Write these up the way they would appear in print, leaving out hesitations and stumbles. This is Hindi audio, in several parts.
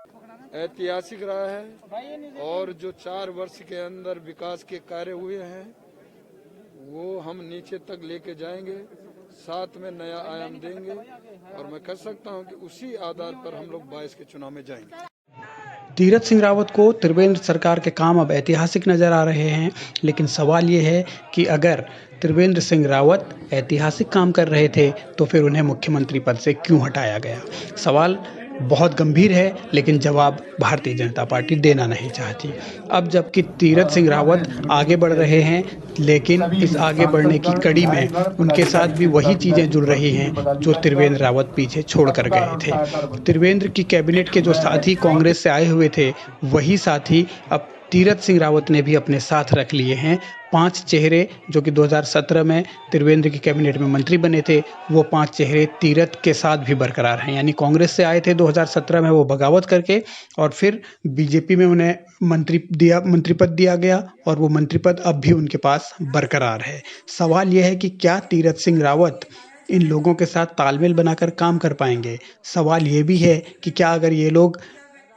ऐतिहासिक रहा है और जो 4 वर्ष के अंदर विकास के कार्य हुए हैं वो हम नीचे तक लेके जाएंगे, साथ में नया आयाम देंगे और मैं कह सकता हूं कि उसी आधार पर हम लोग 22 के चुनाव में जाएंगे। तीरथ सिंह रावत को त्रिवेंद्र सरकार के काम अब ऐतिहासिक नजर आ रहे हैं, लेकिन सवाल ये है कि अगर त्रिवेंद्र सिंह रावत ऐतिहासिक काम कर रहे थे तो फिर उन्हें मुख्यमंत्री पद से क्यों हटाया गया? सवाल बहुत गंभीर है, लेकिन जवाब भारतीय जनता पार्टी देना नहीं चाहती। अब जबकि तीरथ सिंह रावत आगे बढ़ रहे हैं, लेकिन इस आगे बढ़ने की कड़ी में उनके साथ भी वही चीज़ें जुड़ रही हैं जो त्रिवेंद्र रावत पीछे छोड़ कर गए थे। त्रिवेंद्र की कैबिनेट के जो साथी कांग्रेस से आए हुए थे, वही साथी अब तीरथ सिंह रावत ने भी अपने साथ रख लिए हैं। 5 चेहरे जो कि 2017 में त्रिवेंद्र की कैबिनेट में मंत्री बने थे, वो 5 चेहरे तीरथ के साथ भी बरकरार हैं। यानी कांग्रेस से आए थे 2017 में वो बगावत करके, और फिर बीजेपी में उन्हें मंत्रिपद दिया गया और वो मंत्रिपद अब भी उनके पास बरकरार है। सवाल ये है कि क्या तीरथ सिंह रावत इन लोगों के साथ तालमेल बनाकर काम कर पाएंगे? सवाल ये भी है कि क्या अगर ये लोग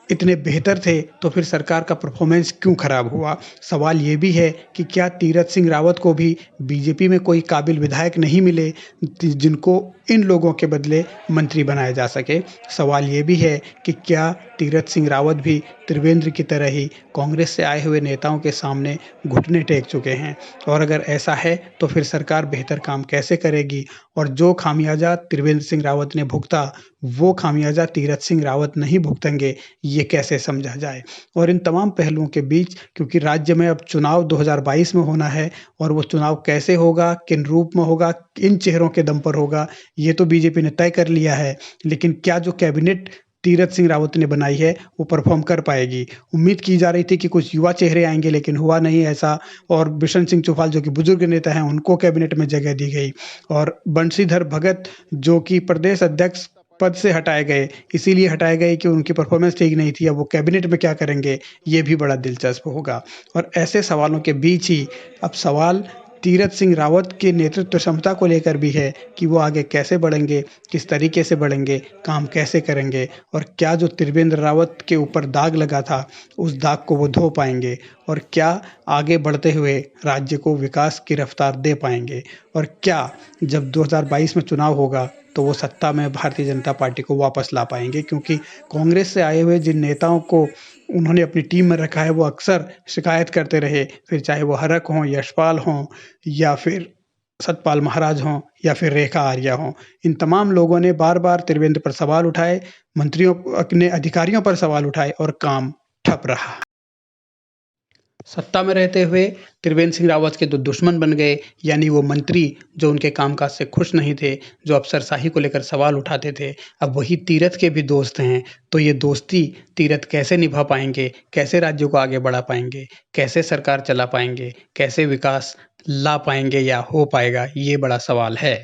इतने बेहतर थे तो फिर सरकार का परफॉर्मेंस क्यों खराब हुआ? सवाल ये भी है कि क्या तीरथ सिंह रावत को भी बीजेपी में कोई काबिल विधायक नहीं मिले जिनको इन लोगों के बदले मंत्री बनाया जा सके? सवाल ये भी है कि क्या तीरथ सिंह रावत भी त्रिवेंद्र की तरह ही कांग्रेस से आए हुए नेताओं के सामने घुटने टेक चुके हैं? और अगर ऐसा है तो फिर सरकार बेहतर काम कैसे करेगी? और जो खामियाजा त्रिवेंद्र सिंह रावत ने भुगता, वो खामियाजा तीरथ सिंह रावत नहीं भुगतेंगे, ये कैसे समझा जाए? और इन तमाम पहलुओं के बीच, क्योंकि राज्य में अब चुनाव 2022 में होना है और वो चुनाव कैसे होगा, किन रूप में होगा, किन चेहरों के दम पर होगा, ये तो बीजेपी ने तय कर लिया है। लेकिन क्या जो कैबिनेट तीरथ सिंह रावत ने बनाई है वो परफॉर्म कर पाएगी? उम्मीद की जा रही थी कि कुछ युवा चेहरे आएंगे, लेकिन हुआ नहीं ऐसा। और बिशन सिंह चुफाल जो कि बुजुर्ग नेता हैं, उनको कैबिनेट में जगह दी गई, और बंशीधर भगत जो कि प्रदेश अध्यक्ष पद से हटाए गए, इसीलिए हटाए गए कि उनकी परफॉर्मेंस ठीक नहीं थी। अब वो कैबिनेट में क्या करेंगे, ये भी बड़ा दिलचस्प होगा। और ऐसे सवालों के बीच ही अब सवाल तीरथ सिंह रावत की नेतृत्व क्षमता को लेकर भी है कि वो आगे कैसे बढ़ेंगे, किस तरीके से बढ़ेंगे, काम कैसे करेंगे, और क्या जो त्रिवेंद्र रावत के ऊपर दाग लगा था उस दाग को वो धो पाएंगे, और क्या आगे बढ़ते हुए राज्य को विकास की रफ्तार दे पाएंगे, और क्या जब 2022 में चुनाव होगा तो वो सत्ता में भारतीय जनता पार्टी को वापस ला पाएंगे? क्योंकि कांग्रेस से आए हुए जिन नेताओं को उन्होंने अपनी टीम में रखा है, वो अक्सर शिकायत करते रहे, फिर चाहे वो हरक हों, यशपाल हों, या फिर सतपाल महाराज हों, या फिर रेखा आर्या हों। इन तमाम लोगों ने बार-बार त्रिवेंद्र पर सवाल उठाए, मंत्रियों अपने अधिकारियों पर सवाल उठाए और काम ठप रहा। सत्ता में रहते हुए त्रिवेंद्र सिंह रावत के 2 दुश्मन बन गए, यानी वो मंत्री जो उनके कामकाज से खुश नहीं थे, जो अफसरशाही को लेकर सवाल उठाते थे, अब वही तीरथ के भी दोस्त हैं। तो ये दोस्ती तीरथ कैसे निभा पाएंगे, कैसे राज्य को आगे बढ़ा पाएंगे, कैसे सरकार चला पाएंगे, कैसे विकास ला पाएंगे या हो पाएगा, ये बड़ा सवाल है।